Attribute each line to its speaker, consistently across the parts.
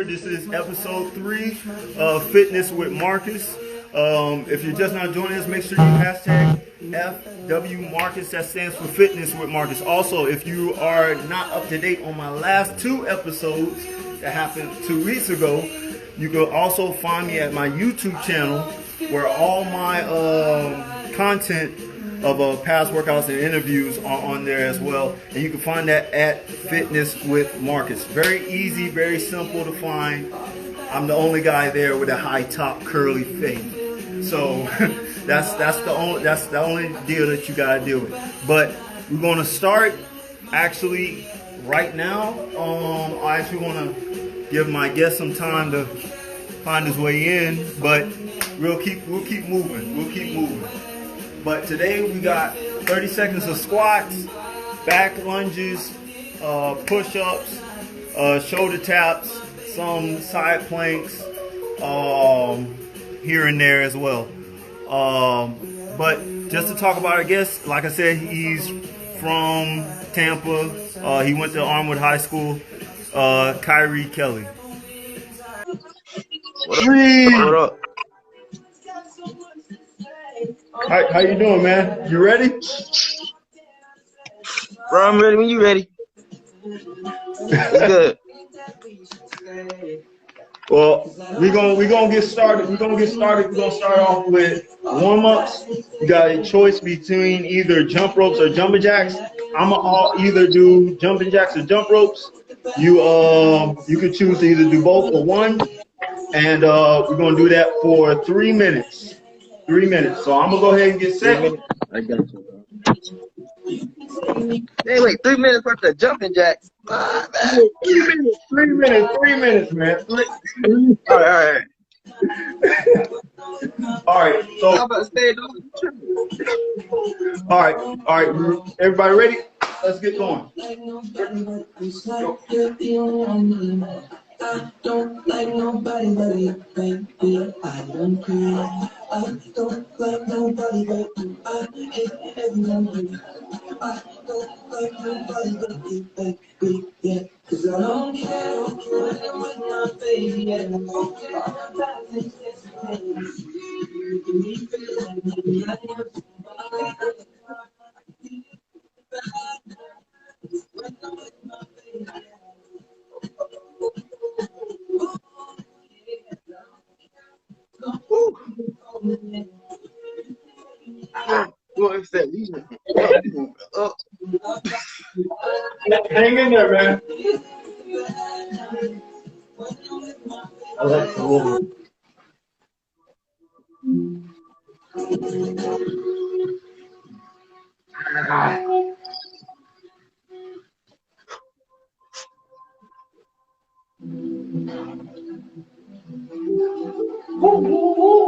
Speaker 1: This is episode 3 of Fitness with Marcus. If you're just not joining us, make sure you hashtag FW Marcus. That stands for Fitness with Marcus. Also, if you are not up to date on my last 2 episodes that happened 2 weeks ago, you can also find me at my YouTube channel where all my content of past workouts and interviews are on there as well, and you can find that at Fitness with Marcus. Very easy, very simple to find. I'm the only guy there with a high top curly fade, so that's the only deal that you gotta deal with. But we're gonna start actually right now. I actually want to give my guest some time to find his way in, but we'll keep moving. But today we got 30 seconds of squats, back lunges, push-ups, shoulder taps, some side planks here and there as well. But just to talk about our guest, like I said, he's from Tampa. He went to Armwood High School. Kyre Kelly.
Speaker 2: What up?
Speaker 1: How you doing, man? You ready?
Speaker 2: Bro, I'm ready when you ready. It's good.
Speaker 1: Well, we're gonna get started. We're gonna start off with warm-ups. You got a choice between either jump ropes or jumping jacks. I'll either do jumping jacks or jump ropes. You can choose to either do both or one. And we're gonna do that for 3 minutes. 3 minutes. So I'm gonna go ahead and get set.
Speaker 2: I got you. Hey, wait, 3 minutes worth of jumping jacks.
Speaker 1: 3 minutes, man.
Speaker 2: All right.
Speaker 1: All right. So.
Speaker 2: How about staying on?
Speaker 1: All right. Everybody ready? Let's get going.
Speaker 3: I don't like nobody but you, baby. I don't care. I don't like nobody but you. I hate everyone. I don't like nobody but you, baby. Yeah, 'cause I don't care when I'm with my baby. Yeah, I don't care about things that's crazy. You feel like me, I know somebody. When I'm with my baby.
Speaker 2: What's that?
Speaker 1: Hang in there, man. I like the woman.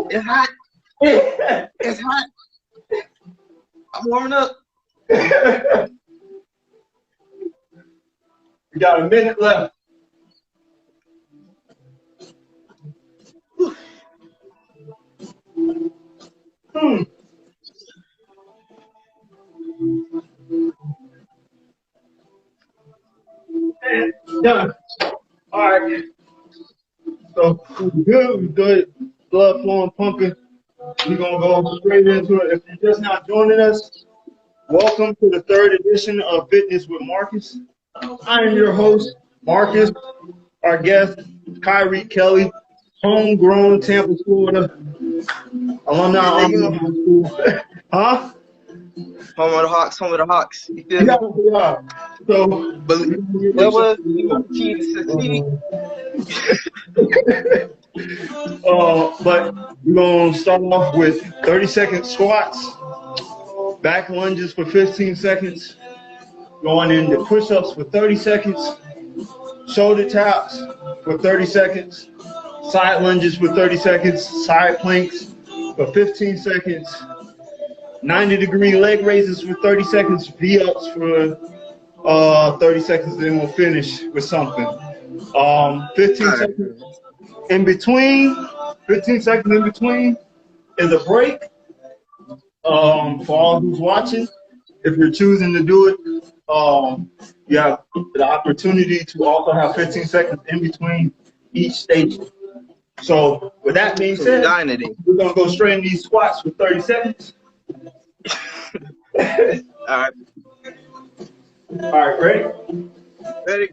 Speaker 2: It's hot. It's hot. I'm warming up.
Speaker 1: We got a minute left. Done. All right. So we're good. Blood flowing, pumping. We're gonna go straight into it. If you're just not joining us, welcome to the 3rd edition of Fitness with Marcus. I am your host, Marcus. Our guest, Kyre Kelly, homegrown Tampa, Florida, alumni of high school. Huh?
Speaker 2: Home of the Hawks. You feel me?
Speaker 1: Yeah. So,
Speaker 2: that was key to succeed.
Speaker 1: But we're going to start off with 30-second squats, back lunges for 15 seconds, going into push-ups for 30 seconds, shoulder taps for 30 seconds, side lunges for 30 seconds, side planks for 15 seconds, 90-degree leg raises for 30 seconds, V-ups for 30 seconds, then we'll finish with something. 15 seconds in between, 15 seconds in between is a break. For all who's watching, if you're choosing to do it, you have the opportunity to also have 15 seconds in between each station. So with that being said, we're gonna go straight in these squats for 30 seconds.
Speaker 2: All
Speaker 1: right, ready?
Speaker 2: Ready.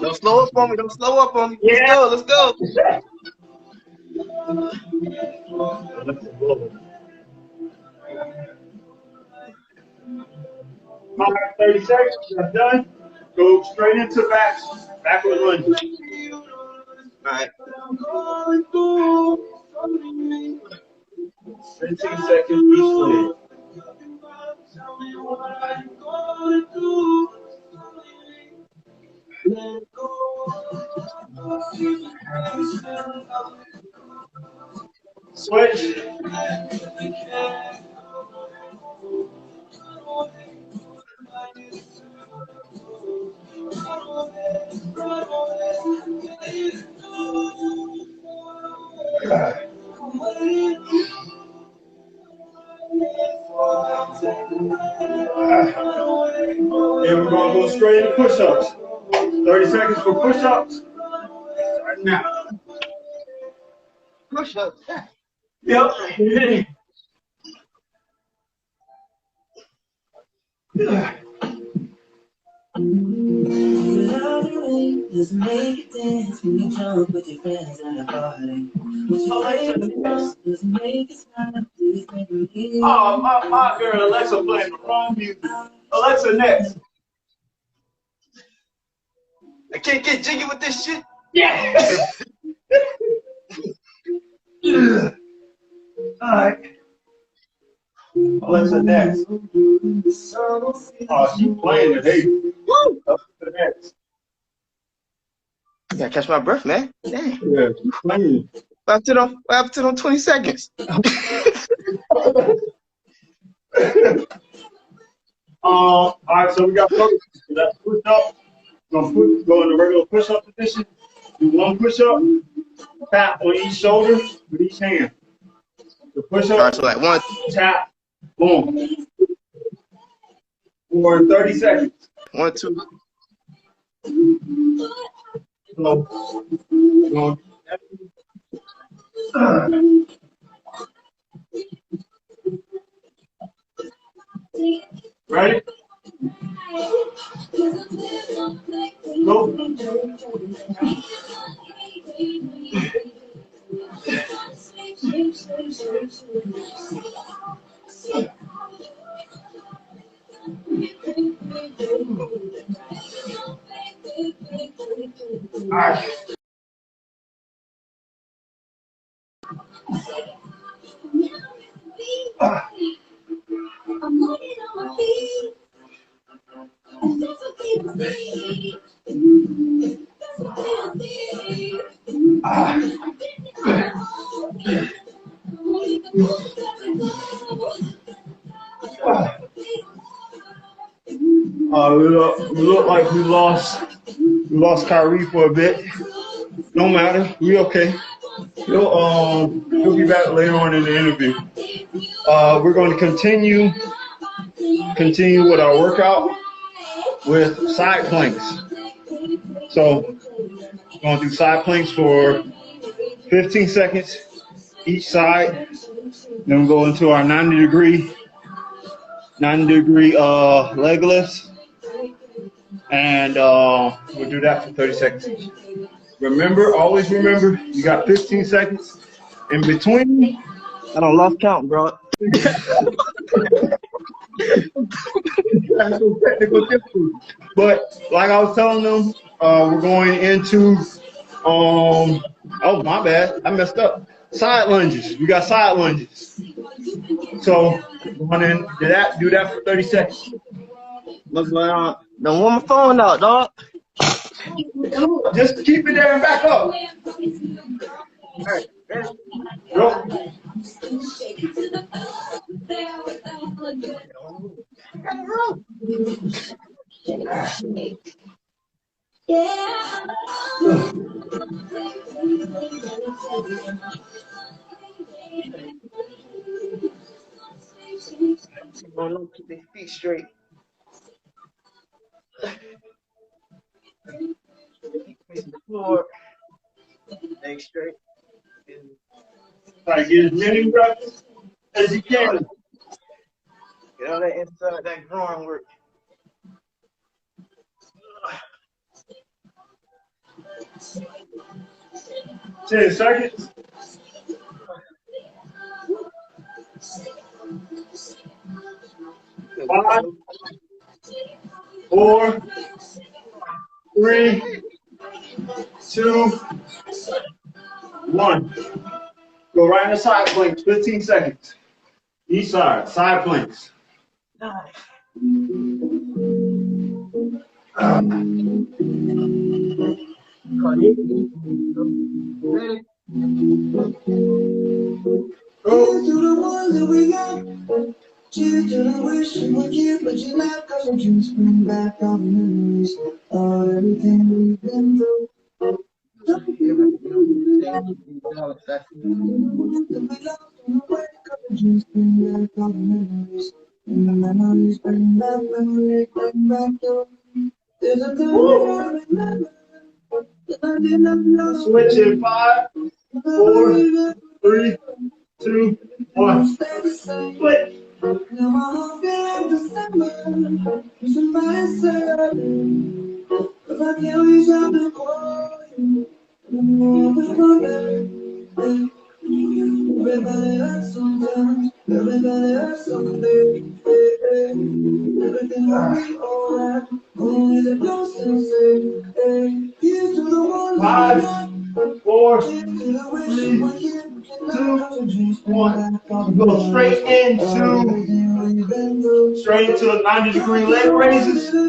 Speaker 2: Don't slow up on me. Don't slow up on me.
Speaker 1: Yeah.
Speaker 2: Let's go.
Speaker 1: All right, 30 seconds. That's done. Go straight into backward lunge.
Speaker 2: All right.
Speaker 1: 15 seconds each leg. Switch. And we're going to go straight into push-ups. 30 seconds for push-ups. Right now.
Speaker 2: Push-ups.
Speaker 1: Yep.
Speaker 3: Just make it dance when you jump with your friends at a party. Just make it smile.
Speaker 1: Oh, my girl Alexa playing the wrong music. Alexa, next.
Speaker 2: I can't get jiggy with this shit.
Speaker 1: Yeah. All right. Alexa, next. Oh, she's playing today. Woo! Up to the next.
Speaker 2: I gotta catch my breath, man. Dang.
Speaker 1: Yeah, she's playing.
Speaker 2: What happened to them 20 seconds?
Speaker 1: All right, so we got first. That's push up. Go in the regular push up position. Do one push up. Tap on each shoulder with each hand. The push up.
Speaker 2: All right, so like one.
Speaker 1: Tap. Boom. For 30 seconds.
Speaker 2: 1, 2.
Speaker 1: So, ready? Go. All right. We look like we lost Kyre for a bit. No matter, we okay. He'll be back later on in the interview. We're going to continue with our workout with side planks. So we're going to do side planks for 15 seconds each side. Then we'll go into our 90 degree leg lifts. And we'll do that for 30 seconds. Always remember, you got 15 seconds in between.
Speaker 2: I don't lost count, bro.
Speaker 1: Technical difficulty. But like I was telling them, we're going into oh my bad, I messed up. Side lunges. We got side lunges. So going in, do that for 30 seconds.
Speaker 2: What's going on? Don't want my phone out, dog.
Speaker 1: Just keep it there and back up. All right. Go.
Speaker 3: Shake it to the floor. There with all the good. Yeah.
Speaker 2: Keep their feet straight. Keep facing the floor. Legs straight.
Speaker 1: Try to get as many reps as you can.
Speaker 2: Get all that inside, that groin work.
Speaker 1: 10 seconds. 5, 4, 3, 2, 1. Go right in the side planks, 15 seconds. Each side planks.
Speaker 2: Nice. Ready?
Speaker 3: Here's to the ones that we got. Cheers to the wish you were here, but you're not. Cause I'm just bring back all the memories of everything we've been through. Just bring back all the memories. And the memories bring back memories, bring back your. There's a time I remember that I did not know.
Speaker 1: Switch in 5, 4, 3, 2, 1. Split.
Speaker 3: Now my whole feeling December. Somebody said, cause I can't reach out to call you. Everybody hurts sometimes. Everybody hurts someday. Everything will be alright. Only the ghost can say, here's to the ones
Speaker 1: 5, 4, 3, 2, 1. Go straight into 90-degree leg raises. Do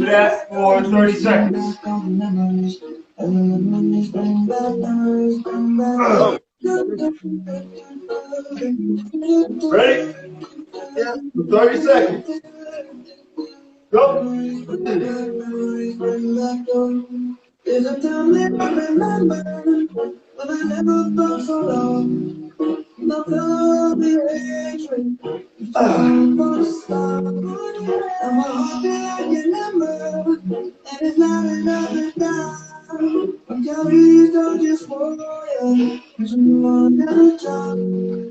Speaker 1: that for 30 seconds. Ready?
Speaker 2: Yeah.
Speaker 1: 30 seconds. Go.
Speaker 3: There's a time that I remember when I never felt so long. My love is hatred. I'm gonna stop. I'm hoping I can remember, and it's not enough now. I'm carrying down just for you, cause you want another job.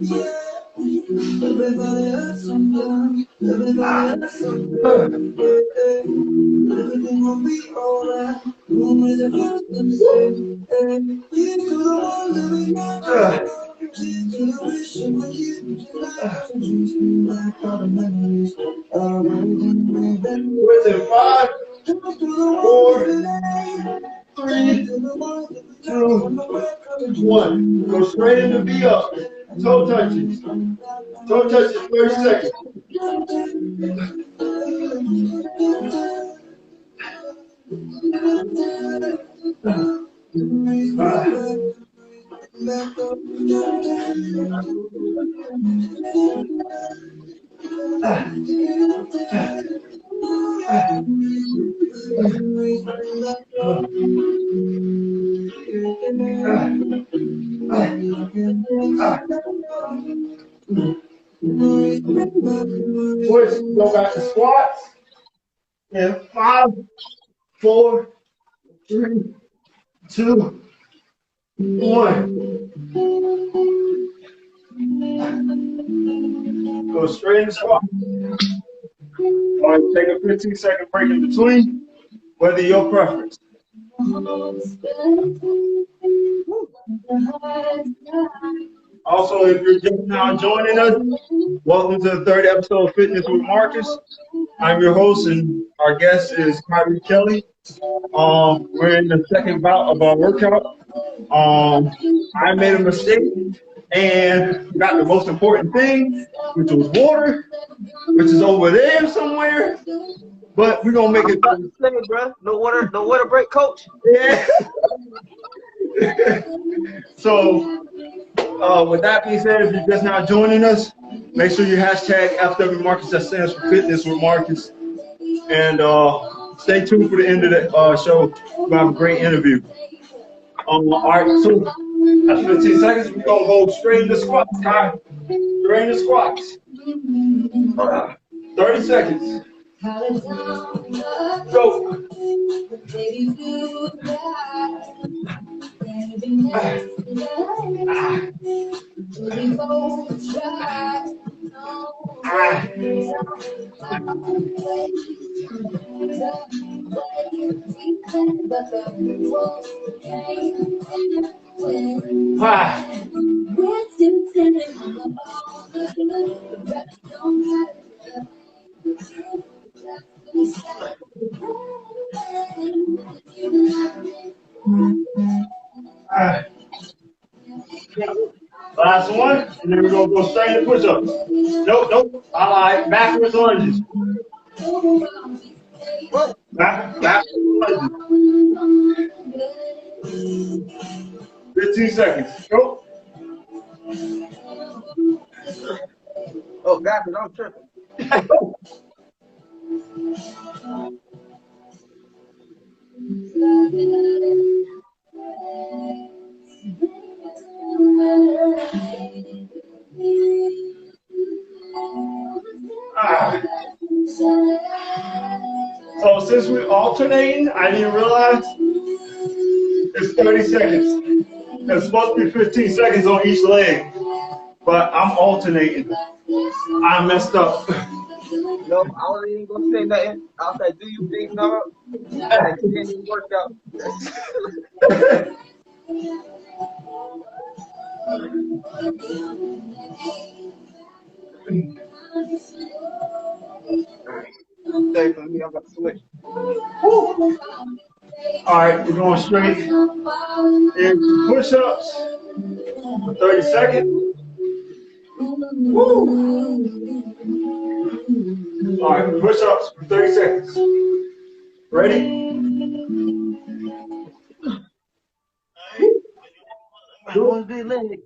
Speaker 3: Yeah. Everybody hurts sometimes. Everybody hurts sometimes. Everything will be alright. Only the first to say, here's to the ones that we got. Cheers to the wish you were here tonight. So just bring back all the memories of everything we've been through.
Speaker 1: Switch in 5, 4, 3, 2, 1. Go straight into V up. Toe touches. Toe touches 30 seconds. Switch, go back to squats. And 5, 4, 3, 2, 1. Go straight into squat. Or take a 15-second break in between, whether your preference. Also, if you're just now joining us, welcome to the third episode of Fitness with Marcus. I'm your host, and our guest is Kyre Kelly. We're in the second bout of our workout. I made a mistake and got the most important thing, which was water, which is over there somewhere. But we're gonna make it.
Speaker 2: Bro. No water break, coach.
Speaker 1: Yeah. So, with that being said, if you're just now joining us, make sure you hashtag FW Marcus, that stands for Fitness with Marcus. And stay tuned for the end of the show. We'll have a great interview. All right, so after 15 seconds, we're going to go straight into squats, Kyre. Straight into squats. 30 seconds. Go. Last one, and then we're going to go straight into push-ups. Nope. All right, backwards lunges. Backwards lunges. 15 seconds. Go.
Speaker 2: Oh, backwards, I'm tripping.
Speaker 1: So since we're alternating, I didn't realize it's 30 seconds. It's supposed to be 15 seconds on each leg, but I'm alternating. I messed up.
Speaker 2: No, I wasn't even gonna say nothing. I was like, do you big dog? I didn't even work out. Stay for me, I'm about to switch.
Speaker 1: All right, we're going straight into push-ups for 30 seconds. Woo. All right, push-ups for 30 seconds. Ready?
Speaker 2: One big leg.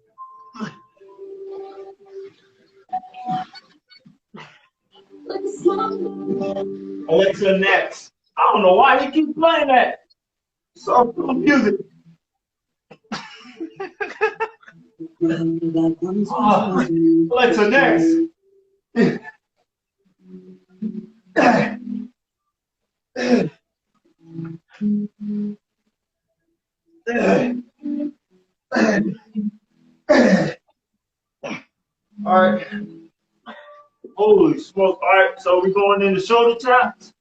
Speaker 1: Alexa, next. I don't know why you keep playing that. So confusing. Alexa, next. All right. Holy smoke. All right, so we're going into shoulder taps.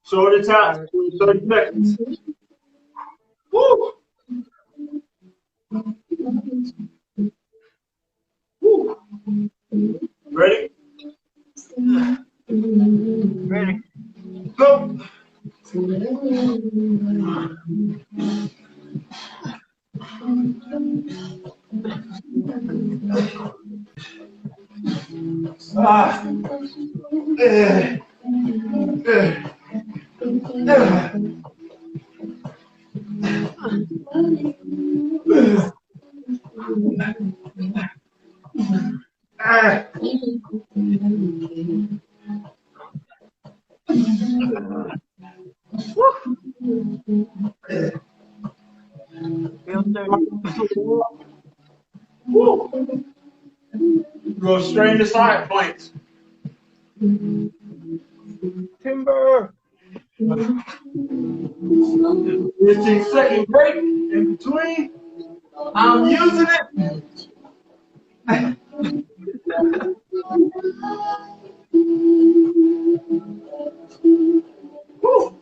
Speaker 1: Shoulder taps, 30 seconds. Woo! Woo! Ready?
Speaker 2: Ready?
Speaker 1: Go! Go straight into side planks.
Speaker 2: Timber.
Speaker 1: 15-second break in between. I'm using it. Woo.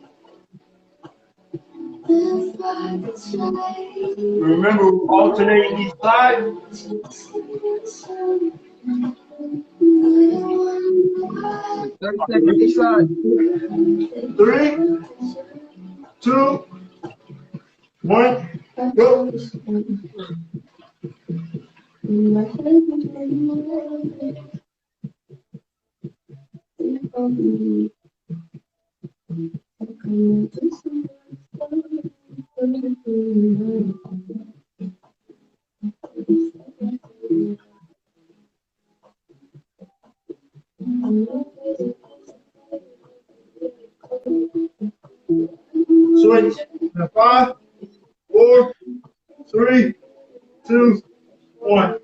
Speaker 1: Remember, alternating each side.
Speaker 2: 30 seconds each side.
Speaker 1: 3, 2, 1, go. Switch. In 5, 4, 3, 2, 1.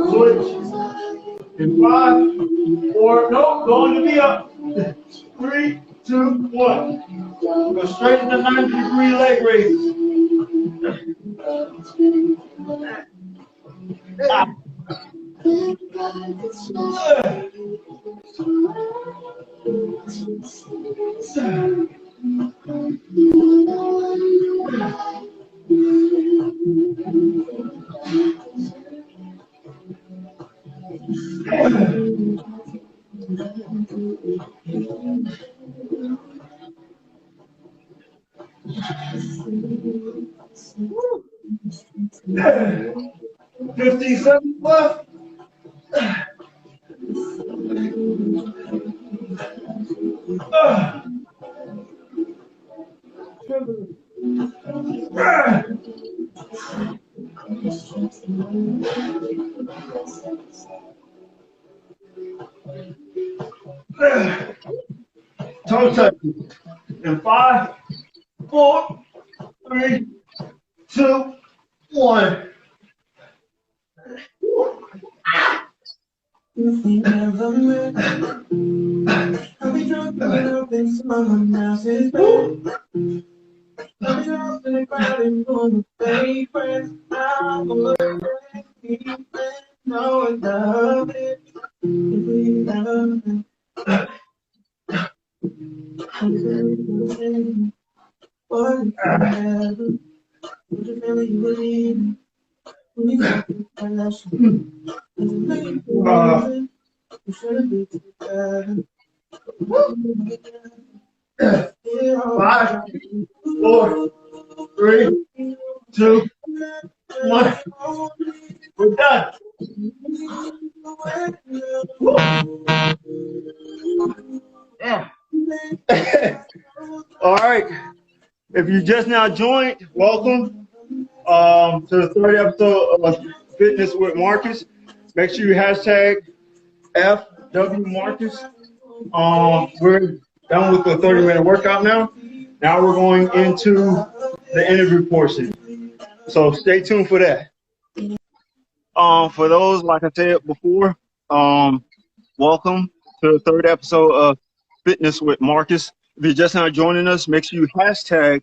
Speaker 1: Switch. In 5, 4, no, going to be up. 3, 2, 1. Go straight into 90-degree leg raises. Woo. 15 seconds left. Toe touching. In 5, 4, 3, 2, 1.
Speaker 3: If we never met, I'll be drunk when I've been someone else's bed. I'll be lost in the crowd and going to fake friends. I'm gonna keep friends, know and love it. If we never met, I couldn't say what if I never would you feel you were leaving? When you got the passion. We shouldn't be together.
Speaker 1: 5, 4, 3, 2, 1. We're done. Yeah. All right. If you just now joined, welcome to the third episode of Fitness with Marcus. Make sure you hashtag FW Marcus. We're done with the 30-minute workout now. Now we're going into the interview portion. So stay tuned for that. For those, like I said before, welcome to the third episode of Fitness with Marcus. If you're just now joining us, make sure you hashtag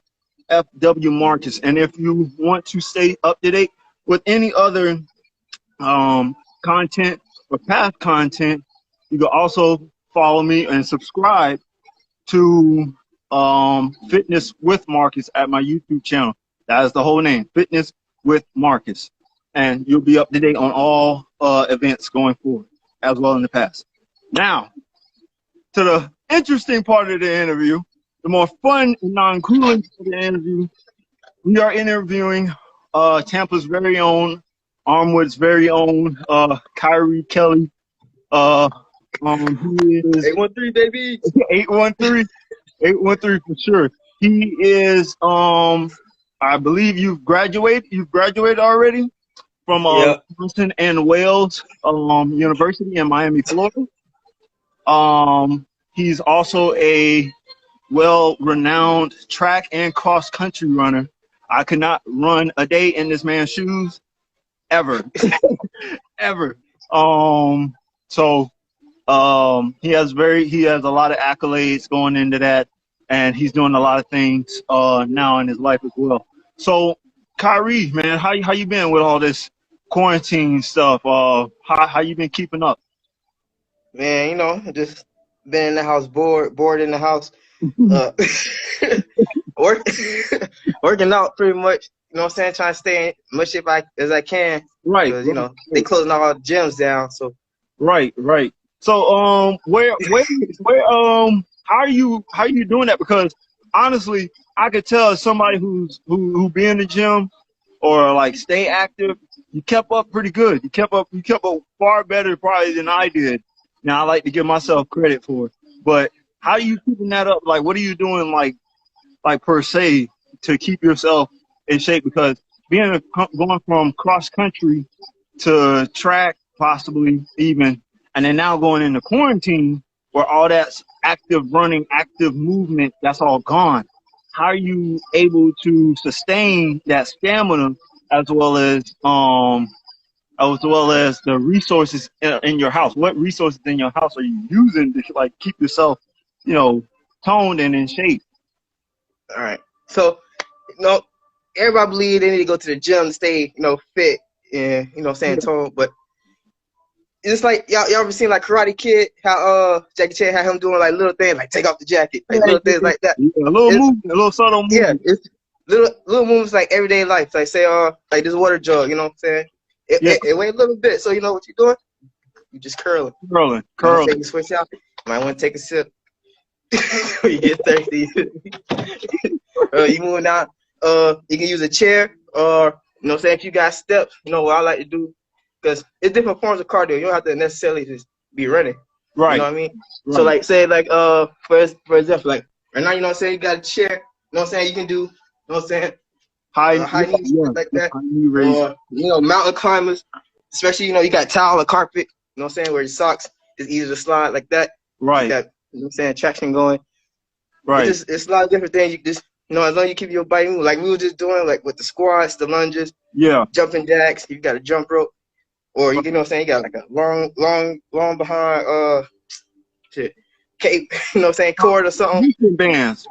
Speaker 1: FW Marcus. And if you want to stay up to date with any other content or past content, you can also follow me and subscribe to Fitness with Marcus at my YouTube channel. That is the whole name, Fitness with Marcus. And you'll be up to date on all events going forward, as well in the past. Now, to the interesting part of the interview, the more fun and non-grueling part of the interview, we are interviewing Tampa's very own, Armwood's very own, Kyre Kelly. He is
Speaker 2: 813, baby.
Speaker 1: 813. 813 for sure. He is, I believe you've graduated. You've graduated already from Wisconsin and Wales University in Miami, Florida. He's also a well-renowned track and cross-country runner. I could not run a day in this man's shoes, ever, ever. He has a lot of accolades going into that, and he's doing a lot of things now in his life as well. So, Kyre, man, how you been with all this quarantine stuff? How you been keeping up?
Speaker 2: Man, you know, just been in the house, bored in the house, working out pretty much. You know what I'm saying? Trying to stay in much shape as I can. Right. You know, they closing all the gyms down. So.
Speaker 1: Right. So how are you doing that? Because honestly, I could tell somebody who be in the gym or like stay active, you kept up pretty good. You kept up far better probably than I did. Now I like to give myself credit for it. But how are you keeping that up? Like what are you doing like per se to keep yourself in shape? Because going from cross country to track possibly even, and then now going into quarantine where all that's active running, active movement, that's all gone. How are you able to sustain that stamina as well as the resources in your house? What resources in your house are you using to like keep yourself, toned and in shape?
Speaker 2: All right. So, everybody believe they need to go to the gym to stay, fit and, saying tone. But it's like y'all ever seen like Karate Kid, how Jackie Chan had him doing like little things like take off the jacket, like little things like that.
Speaker 1: Yeah, a little movement, a little subtle movement.
Speaker 2: Yeah, it's little moves like everyday life. Like say like this water jug, you know what I'm saying? It weigh a little bit, so you know what you're doing? You just curling.
Speaker 1: Curling.
Speaker 2: You switch out. You might want to take a sip. You get thirsty. You moving out. You can use a chair, or if you got steps, what I like to do, because it's different forms of cardio. You don't have to necessarily just be running.
Speaker 1: Right.
Speaker 2: You know what I mean?
Speaker 1: Right.
Speaker 2: So like say like for example, like right now, you got a chair, you can do, high knees like that. Or mountain climbers, especially you got tile or carpet, where your socks is easy to slide like that.
Speaker 1: Right.
Speaker 2: You got, traction going.
Speaker 1: Right.
Speaker 2: It's a lot of different things. You just as long as you keep your body moving, like we were just doing, like with the squats, the lunges, jumping jacks. You got a jump rope, or you you got like a long behind cape, cord or something.
Speaker 1: Resistance bands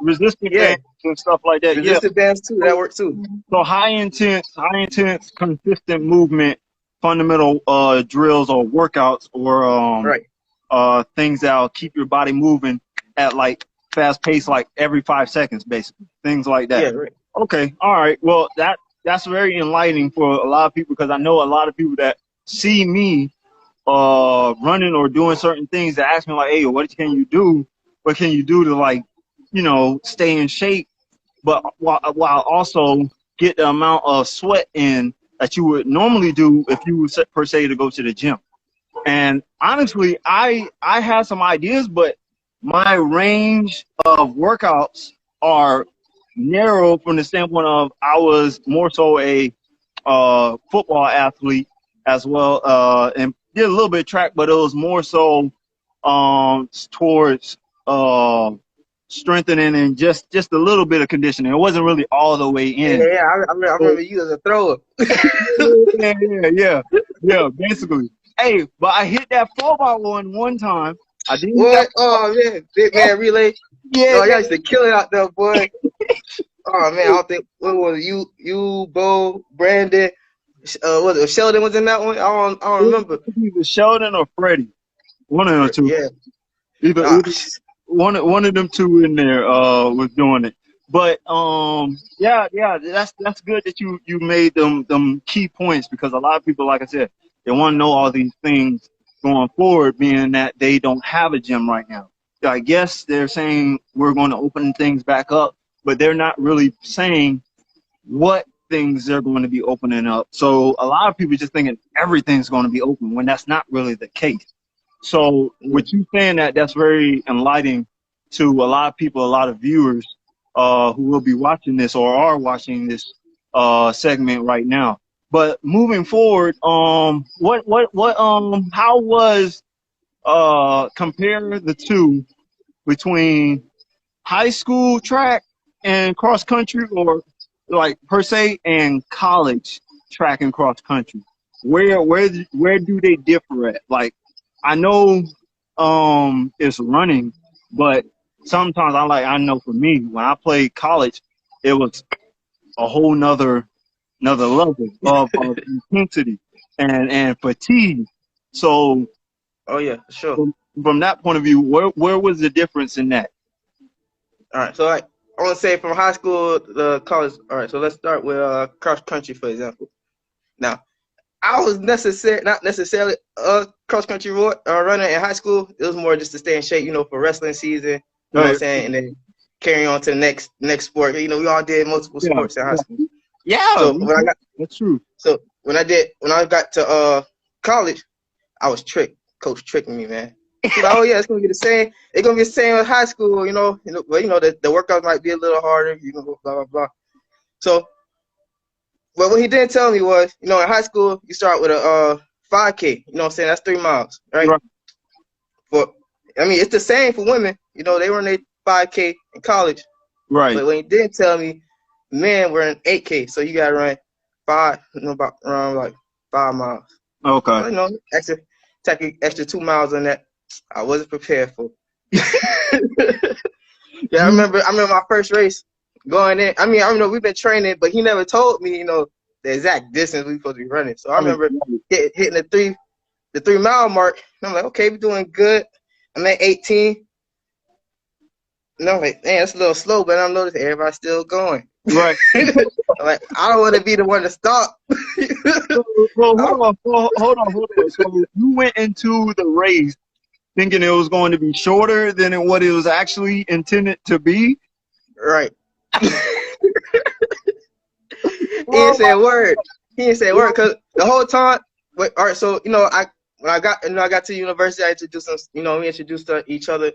Speaker 1: and stuff like that.
Speaker 2: Resistance bands too, that works too.
Speaker 1: So high intense, consistent movement, fundamental drills or workouts or things that'll keep your body moving at like fast pace, like every 5 seconds, basically. Things like that.
Speaker 2: Yeah, right.
Speaker 1: Okay, all right. Well, that's very enlightening for a lot of people, because I know a lot of people that see me running or doing certain things that ask me like, hey, what can you do? What can you do to like, stay in shape, but while also get the amount of sweat in that you would normally do if you were per se to go to the gym? And honestly, I have some ideas, but my range of workouts are narrow from the standpoint of I was more so a football athlete as well, and did a little bit of track, but it was more so towards strengthening and just a little bit of conditioning. It wasn't really all the way in.
Speaker 2: Yeah, I remember you as a thrower.
Speaker 1: yeah, basically. Hey, but I hit that 4x1 one time. I didn't.
Speaker 2: What? Oh man, big man relay.
Speaker 1: Yeah,
Speaker 2: y'all used to kill it out there, boy. Oh man, I don't think what was it, you, Bo, Brandon, was it Sheldon was in that one? I don't remember.
Speaker 1: Either Sheldon or Freddie, one of them two.
Speaker 2: Yeah.
Speaker 1: Either one of them two in there was doing it. But yeah, that's good that you made them key points, because a lot of people, like I said, they want to know all these things going forward, being that they don't have a gym right now. I guess they're saying we're going to open things back up, but they're not really saying what things they're going to be opening up. So a lot of people just thinking everything's going to be open when that's not really the case. So with you saying that, that's very enlightening to a lot of people, a lot of viewers who will be watching this or are watching this segment right now. But moving forward, how was compare the two between high school track and cross country, or like per se, and college track and cross country? Where do they differ at? Like, I know it's running, but sometimes I know for me, when I played college, it was a whole nother level of intensity and fatigue. So,
Speaker 2: oh yeah, sure.
Speaker 1: From that point of view, where was the difference in that?
Speaker 2: All right, so I want to say from high school to college. All right, so let's start with cross country, for example. Now, I was not necessarily a cross country runner in high school. It was more just to stay in shape, for wrestling season. You know what I'm saying? And then carry on to the next sport. We all did multiple sports in high school.
Speaker 1: Yeah,
Speaker 2: so when
Speaker 1: that's true.
Speaker 2: So when I got to college, I was tricked. Coach tricked me, man. He's like, oh yeah, it's gonna be the same. It's gonna be the same as high school, but the workouts might be a little harder. Blah blah blah. So, but what he didn't tell me was, in high school you start with a 5K. You know what I'm saying? That's 3 miles, right? But I mean, it's the same for women. They were in their 5K in college,
Speaker 1: right?
Speaker 2: But what he didn't tell me, men were in 8K, so you gotta run around like 5 miles.
Speaker 1: Okay.
Speaker 2: So, extra 2 miles on that. I wasn't prepared for. Yeah, I remember my first race going in. I mean, we've been training, but he never told me, the exact distance we supposed to be running. So I remember hitting the 3 mile mark. And I'm like, okay, we're doing good. I'm at 18. And I'm like, man, it's a little slow, but I noticed everybody's still going.
Speaker 1: Right.
Speaker 2: I'm like, I don't want to be the one to stop.
Speaker 1: Well, hold on. So you went into the race thinking it was going to be shorter than what it was actually intended to be?
Speaker 2: Right. He didn't say a word. Because the whole time, all right, so, when I got to university, I introduced him, we introduced each other.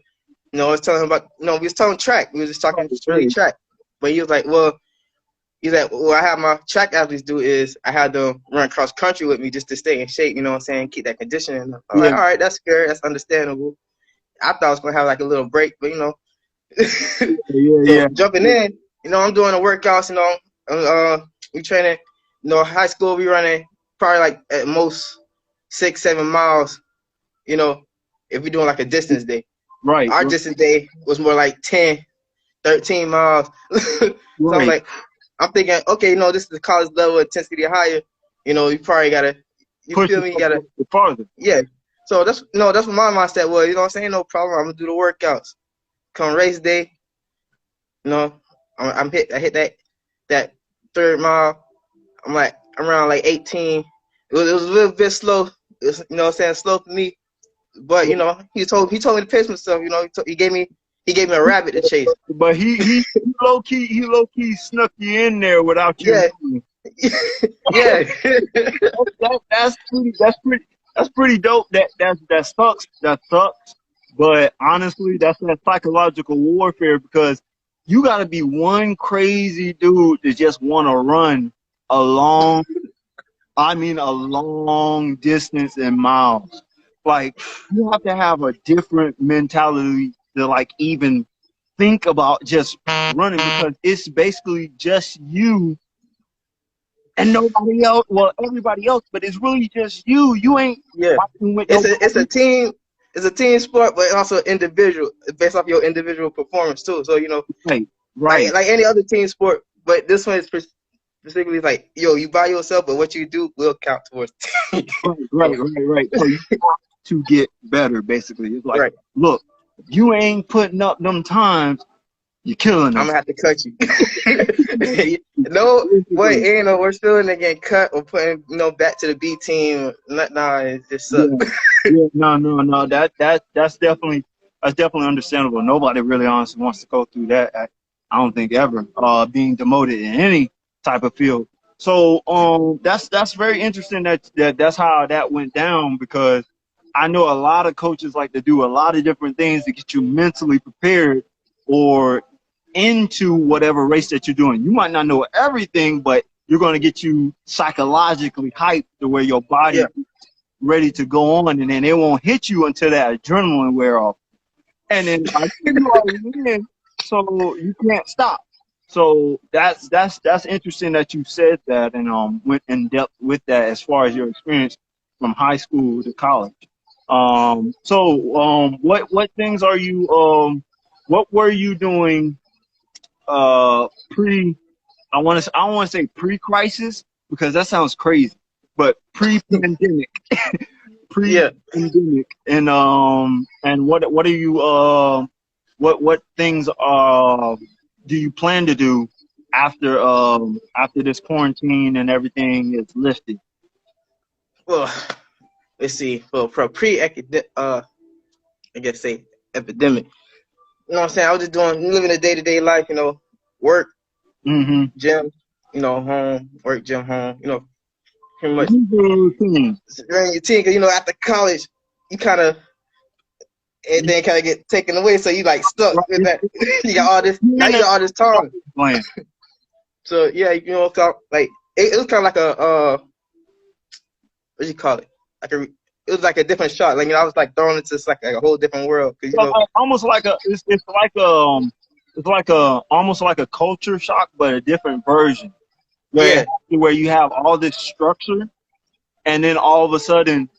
Speaker 2: I was telling him about, we was talking track. We was just talking straight track. But he was like, what I have my track athletes do is I had them run cross country with me just to stay in shape, keep that conditioning. I'm like, all right, that's fair, that's understandable. I thought I was gonna have like a little break, but
Speaker 1: yeah.
Speaker 2: Jumping in, I'm doing the workouts, we training, high school we running probably like at most 6-7 miles, if we're doing like a distance day.
Speaker 1: Right.
Speaker 2: Our distance day was more like 10-13 miles. So
Speaker 1: right.
Speaker 2: I'm thinking, okay, this is the college level intensity higher. You probably gotta,
Speaker 1: push
Speaker 2: feel me? You gotta
Speaker 1: farther.
Speaker 2: Yeah. So that's what my mindset was. You know what I'm saying? No problem. I'm gonna do the workouts. Come race day, I hit that 3rd mile. I'm around like 18. It was a little bit slow. It was, slow for me. But he told me to pace myself. He gave me a rabbit to chase.
Speaker 1: But he low key snuck you in there without you.
Speaker 2: Yeah. Yeah.
Speaker 1: That's pretty dope. That sucks. But honestly, that's that psychological warfare, because you gotta be one crazy dude that just wanna run a long distance in miles. Like, you have to have a different mentality to like even think about just running, because it's basically just you and nobody else. Well, everybody else, but it's really just you. You ain't fighting with
Speaker 2: it's a team. It's a team sport, but also individual, based off your individual performance too. So
Speaker 1: right.
Speaker 2: Like any other team sport, but this one is specifically like, you by yourself, but what you do will count towards the team.
Speaker 1: Right. So you have to get better, basically. It's like, look, you ain't putting up them times, you're killing them.
Speaker 2: I'm gonna have to cut you. Ain't no worse feeling than getting cut or putting back to the B team. Nah, it just sucks.
Speaker 1: No. That's definitely understandable. Nobody really honestly wants to go through that. I don't think ever being demoted in any type of field. So that's very interesting that's how that went down, because I know a lot of coaches like to do a lot of different things to get you mentally prepared or into whatever race that you're doing. You might not know everything, but you're going to get you psychologically hyped to where your body is ready to go on, and then it won't hit you until that adrenaline wear off. And then you are in, so you can't stop. So that's interesting that you said that and went in depth with that as far as your experience from high school to college. What things are you what were you doing I want to say pre-crisis, because that sounds crazy, but pre-pandemic. Pre-pandemic. And what are you what things do you plan to do after this quarantine and everything is lifted?
Speaker 2: well, let's see, for pre-academic, I guess say epidemic. You know what I'm saying? I was just living a day-to-day life, you know, work, gym, you know, home, work, gym, home, you know, pretty much running your team. Cause you know, after college, you kind of everything kind of get taken away, so you like stuck with that. You got all this, now you got all this time. So yeah, you know, so, like it was kind of like a what do you call it? Like it was like a different shot. Like, you know, I was like thrown into like a whole different world. Cause, you know,
Speaker 1: almost like almost like a culture shock, but a different version. Where you have all this structure, and then all of a sudden,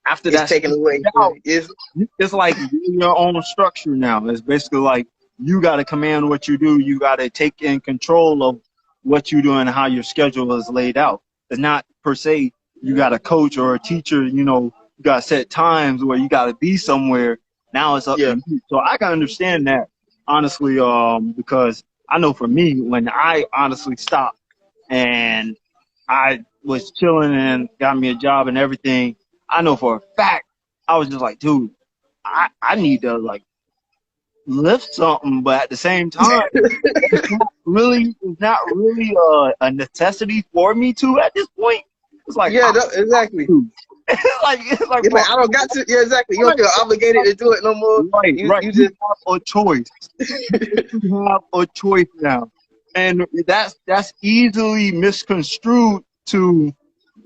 Speaker 1: after that's
Speaker 2: taken away,
Speaker 1: it's like your own structure now. It's basically like you got to command what you do. You got to take in control of what you do and how your schedule is laid out. It's not per se you got a coach or a teacher. You know, you got set times where you got to be somewhere. Now it's up to you. So I can understand that, honestly, because I know for me, when I honestly stopped and I was chilling and got me a job and everything, I know for a fact I was just like, dude, I need to like lift something, but at the same time, it's not really a necessity for me to at this point. It's like,
Speaker 2: exactly.
Speaker 1: it's like
Speaker 2: I don't got to. Yeah, exactly. You don't feel obligated to do it no more.
Speaker 1: Right. You just have a choice. You have a choice now, and that's easily misconstrued to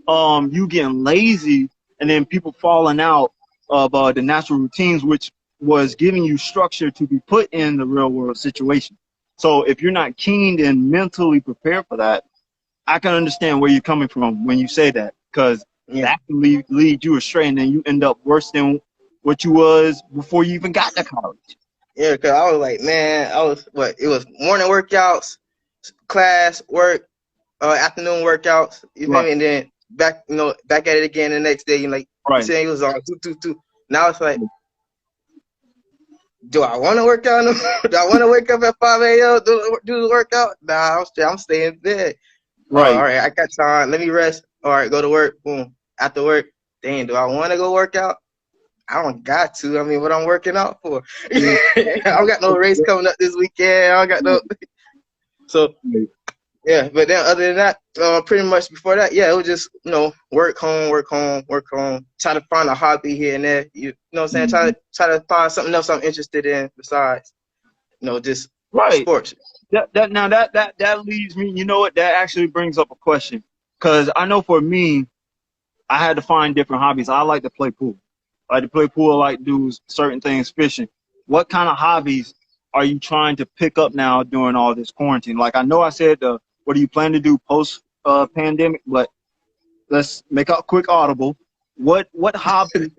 Speaker 1: you getting lazy, and then people falling out of the natural routines, which was giving you structure to be put in the real world situation. So if you're not keen and mentally prepared for that, I can understand where you're coming from when you say that, because that can lead you astray, and then you end up worse than what you was before you even got to college.
Speaker 2: Yeah, because I was like, man, it was morning workouts, class, work, afternoon workouts, you feel me? And then back at it again the next day. You like you saying it was on 2. Now it's like, do I want to work out? Do I want to wake up at 5 a.m. do the workout? Nah, I'm staying in bed. Right. All right, I got time. Let me rest. All right, go to work. Boom. After work, dang, do I want to go work out? I don't got to. I mean, what I'm working out for? I don't got no race coming up this weekend. I don't got no. So, yeah. But then other than that, pretty much before that, it was just, work, home. Try to find a hobby here and there. You know what I'm saying? Try to find something else I'm interested in besides, just sports. That leads me, you know what, that actually brings up a question. Because I know for me, I had to find different hobbies. I like to play pool. I like to do certain things, fishing. What kind of hobbies are you trying to pick up now during all this quarantine? Like, I know I said, what do you plan to do post-pandemic? But let's make a quick audible. What hobby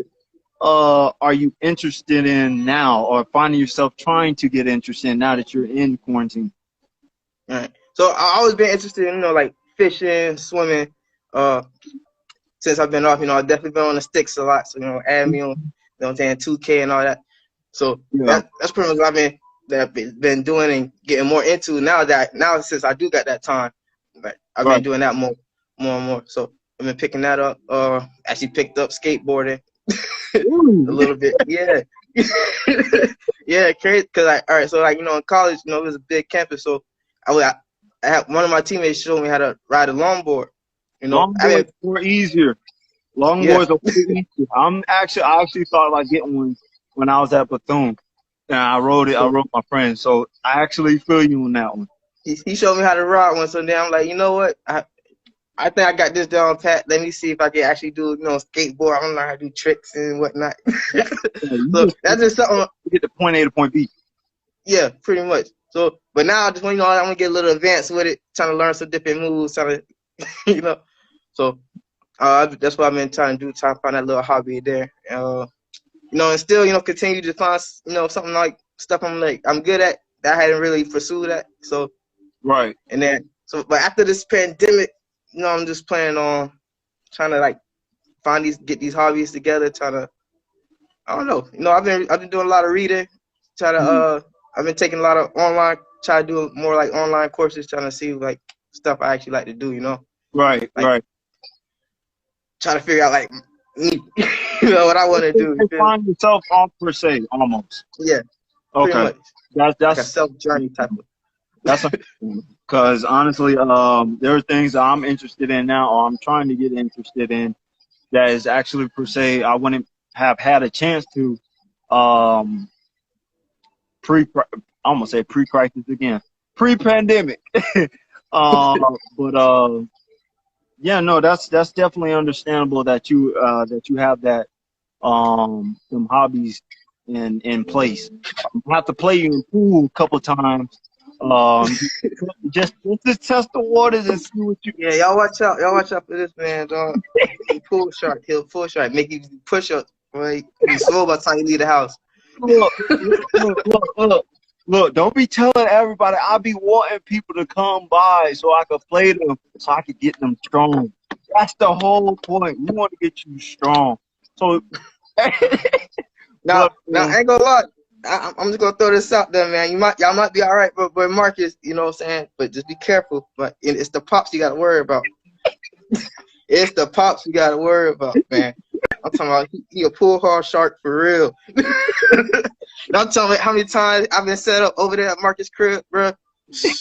Speaker 2: are you interested in now, or finding yourself trying to get interested in now that you're in quarantine? All right. So I've always been interested in, like fishing, swimming. Since I've been off, I've definitely been on the sticks a lot. So, add me on, what I'm saying, 2K and all that. So that's pretty much what I've been doing and getting more into now since I do got that time. Like, I've been doing that more and more. So I've been picking that up. Actually picked up skateboarding a little bit. Yeah. Yeah, crazy. Cause all right, so like, in college, it was a big campus. So I had one of my teammates showed me how to ride a longboard.
Speaker 1: Longboards are easier. Longboards are easier. I actually thought about getting one when I was at Bethune. And I rode my friend. So I actually feel you on that one.
Speaker 2: He showed me how to ride one. So then I'm like, you know what? I think I got this down pat. Let me see if I can actually do, skateboard. I don't know how to do tricks and whatnot. So that's just something.
Speaker 1: You get to point A to point B.
Speaker 2: Yeah, pretty much. So, but now I just want, I'm gonna get a little advanced with it, trying to learn some different moves, trying to, So that's what I've been trying to do, trying to find that little hobby there. And still, continue to find, something like stuff I'm good at that I hadn't really pursued that. So, and then, but after this pandemic, I'm just planning on trying to like get these hobbies together, trying to, I don't know, I've been doing a lot of reading, I've been taking a lot of online, try to do more like online courses, trying to see like stuff I actually like to do,
Speaker 1: Right.
Speaker 2: trying to figure out like me, you know what I want to do.
Speaker 4: You find yourself off per se, almost.
Speaker 2: Yeah, pretty
Speaker 4: Okay,
Speaker 2: much.
Speaker 4: that's
Speaker 2: Like a self journey type of.
Speaker 4: that's because honestly, there are things that I'm interested in now, or I'm trying to get interested in, that is actually per se I wouldn't have had a chance to I'm gonna say pre-crisis again, pre-pandemic. But yeah, no, that's definitely understandable that you have that some hobbies in place. I have to play you in pool a couple times, just to test the waters and see what you.
Speaker 2: Yeah, y'all watch out. Y'all watch out for this man, dog. He pull shark. He'll pull shark. Make you push up. Right? Be slow by the time you leave the house.
Speaker 4: Look, don't be telling everybody. I be wanting people to come by so I could play them, so I could get them strong. That's the whole point. We want to get you strong. So
Speaker 2: now I ain't gonna lie. I'm just gonna throw this out there, man. Y'all might be all right, but Marcus, you know what I'm saying? But just be careful. But it's the pops you gotta worry about. It's the pops you gotta worry about, man. I'm talking about he a pull hard shark for real. Don't tell me how many times I've been set up over there at Marcus' crib, bro.
Speaker 4: Yeah,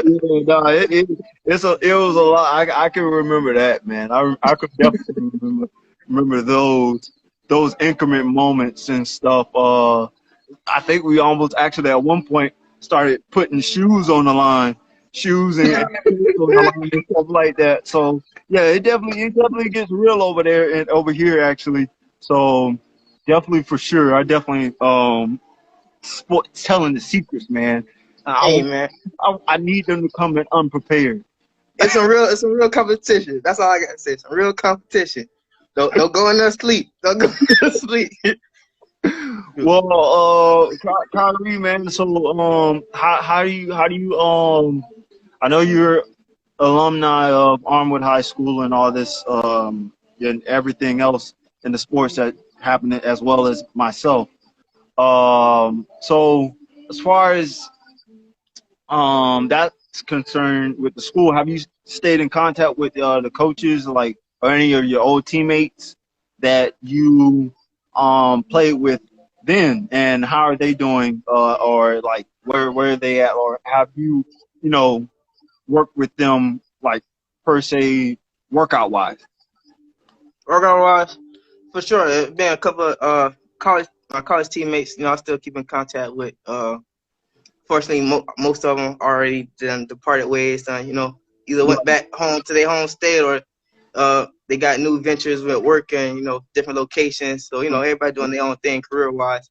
Speaker 4: no, it was a lot. I can remember that, man. I could definitely remember those increment moments and stuff. I think we almost actually at one point started putting shoes on the line, shoes and on the line and stuff like that. So yeah, it definitely gets real over there and over here actually. So definitely for sure, I definitely telling the secrets, man.
Speaker 2: Hey, man.
Speaker 4: I need them to come in unprepared.
Speaker 2: It's a real competition. That's all I gotta say. It's a real competition. Don't go in there sleep. Don't go in there sleep.
Speaker 4: Well, Kyre, man. So, how do you I know you're alumni of Armwood High School and all this, and everything else in the sports that happened, as well as myself. So as far as that's concerned with the school, have you stayed in contact with the coaches, like, or any of your old teammates that you played with then, and how are they doing, or like where are they at, or have you worked with them, like, per se, workout wise?
Speaker 2: Workout wise, for sure. It's been a couple of my college teammates, I still keep in contact with. Fortunately, most of them already departed ways. Either went back home to their home state, or they got new ventures with work and different locations. So everybody doing their own thing career wise.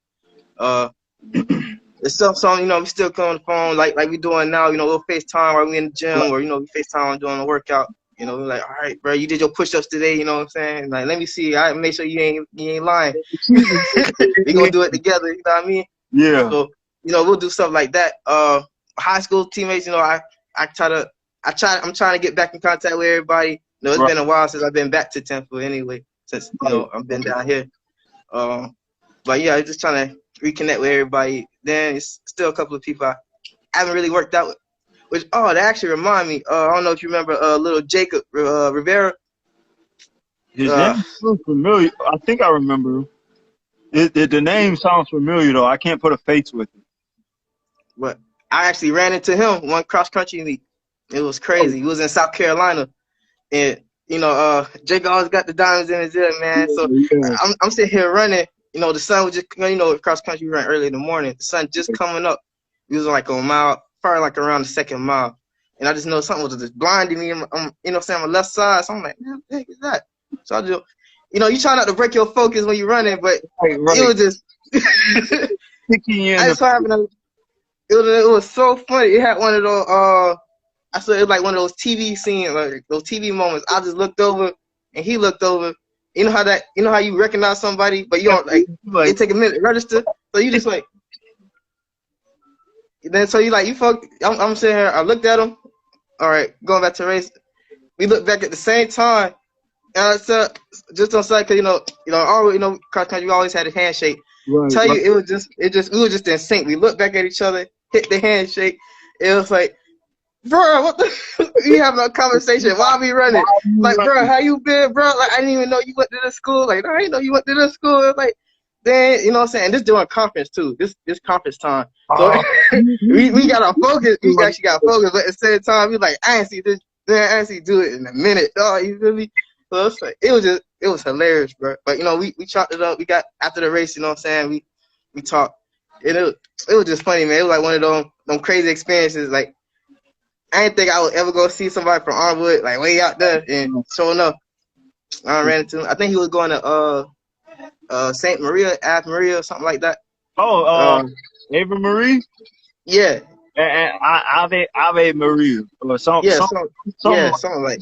Speaker 2: It's some we still come on the phone like we doing now. We'll FaceTime while we in the gym, or we FaceTime while doing the workout. We're like, all right, bro, you did your push-ups today. You know what I'm saying? Like, let me see. I make sure you ain't lying. We gonna do it together. You know what I mean?
Speaker 4: Yeah.
Speaker 2: So we'll do stuff like that. High school teammates, I'm trying to get back in contact with everybody. It's been a while since I've been back to Tampa anyway, since I've been down here. But yeah, I'm just trying to reconnect with everybody. Then it's still a couple of people I haven't really worked out with. That actually remind me. I don't know if you remember little Jacob Rivera.
Speaker 4: His name sounds familiar. I think I remember. The name sounds familiar though. I can't put a face with it.
Speaker 2: But I actually ran into him one cross country meet. It was crazy. He was in South Carolina, and Jacob always got the diamonds in his ear, man. So I'm sitting here running. The sun was just cross country run early in the morning. The sun just coming up. He was like a mile, probably like around the second mile, and I just know something was just blinding me. I'm on my left side. So I'm like, man, what the heck is that? So I just, you try not to break your focus when you're running, but it was just. It was so funny. It had one of those. I saw it was like one of those TV scenes, like those TV moments. I just looked over, and he looked over. You know how you recognize somebody, but you don't like it take a minute to register. So you just like. Then so you fuck. I'm sitting here. I looked at him. All right, going back to race. We looked back at the same time. And I said, just on side, cause cross country, we always had a handshake.
Speaker 4: Right,
Speaker 2: Tell you, we were just in sync. We looked back at each other, hit the handshake. It was like, bro, what the? We having a conversation while we running. Like, bro, how you been, bro? Like, I didn't even know you went to the school. Like, I didn't know you went to the school. Like, then you know what I'm saying. This during conference too. This conference time. So we got our focus. We actually got focus, but at the same time, we like, I ain't see this. Then I ain't see do it in a minute. Oh, you feel me? So it's like, it was hilarious, bro. But you know, we chopped it up. We got after the race. You know what I'm saying? We talked. It was just funny, man. It was like one of them crazy experiences. Like, I didn't think I would ever go see somebody from Armwood, like way out there, and sure enough, I ran into him. I think he was going to Saint Maria, Ave Maria, or something like that.
Speaker 4: Oh, Ava Marie?
Speaker 2: Yeah.
Speaker 4: And Ave Maria or something.
Speaker 2: Yeah, something like.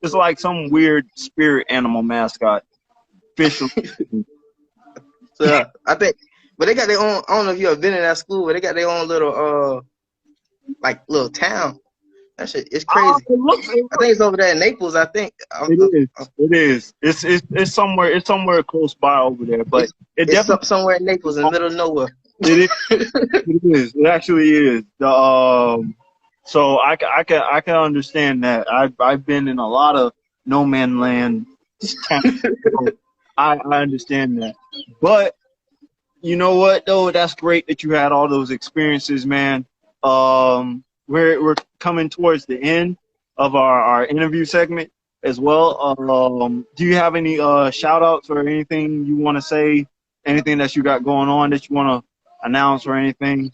Speaker 4: It's like some weird spirit animal mascot. Official.
Speaker 2: So I think, but they got their own. I don't know if you ever been in that school, but they got their own little like little town. That shit, it's crazy. I think it's over there in Naples. I think
Speaker 4: it is. It's somewhere. It's somewhere close by over there, but
Speaker 2: it's definitely somewhere in Naples, in the middle of nowhere.
Speaker 4: It is. It is. It actually is. So I can understand that. I've been in a lot of no man land. I understand that. But you know what though? That's great that you had all those experiences, man. We're coming towards the end of our interview segment as well. Do you have any shout outs or anything you want to say? Anything that you got going on that you want to announce or anything?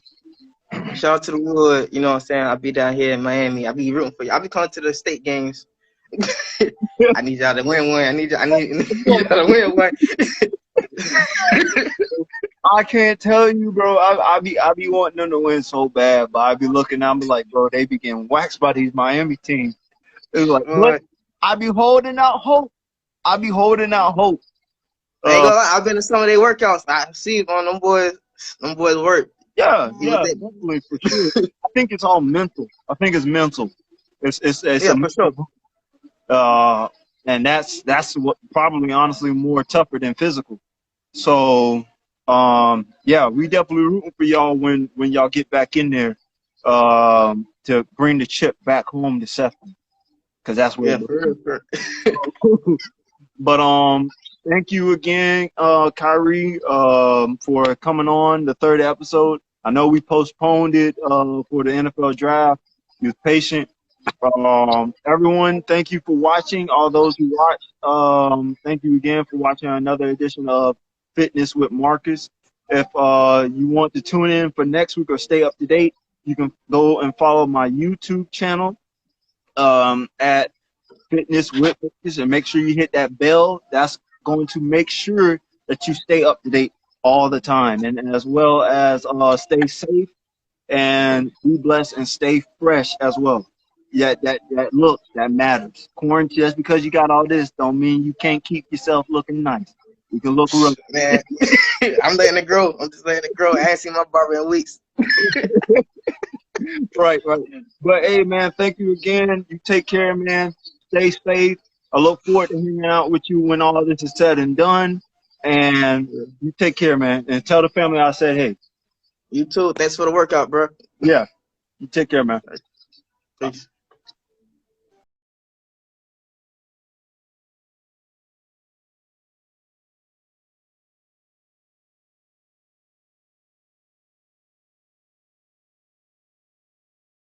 Speaker 2: Shout out to the Wood. You know what I'm saying? I'll be down here in Miami. I'll be rooting for you. I'll be coming to the state games. I need y'all to win one. I need y'all to win one.
Speaker 4: I can't tell you, bro. I be wanting them to win so bad, but I be looking. I'm like, bro, they be getting waxed by these Miami teams. It's like, what? I be holding out hope.
Speaker 2: I ain't gonna lie, I've been to some of their workouts. I see on them boys work.
Speaker 4: Yeah, definitely for sure. I think it's all mental. I think it's mental. It's
Speaker 2: for
Speaker 4: sure. And that's what probably honestly more tougher than physical. So yeah, we definitely rooting for y'all when y'all get back in there to bring the chip back home to Sefton, because that's where. But thank you again, Kyrie, for coming on the third episode. I know we postponed it for the NFL draft. You was patient. Everyone, thank you for watching. All those who watched, thank you again for watching another edition of Fitness with Marcus. If you want to tune in for next week or stay up to date, you can go and follow my YouTube channel at Fitness with Marcus, and make sure you hit that bell. That's going to make sure that you stay up to date all the time, and as well as stay safe and be blessed and stay fresh as well. Yeah, that look, that matters. Quarantine, just because you got all this don't mean you can't keep yourself looking nice. You can look real.
Speaker 2: Man, I'm letting it grow. I'm just letting it grow. I ain't seen my barber in weeks.
Speaker 4: Right. But hey, man, thank you again. You take care, man. Stay safe. I look forward to hanging out with you when all this is said and done. And you take care, man. And tell the family I said hey.
Speaker 2: You too. Thanks for the workout, bro.
Speaker 4: Yeah. You take care, man.
Speaker 2: Peace.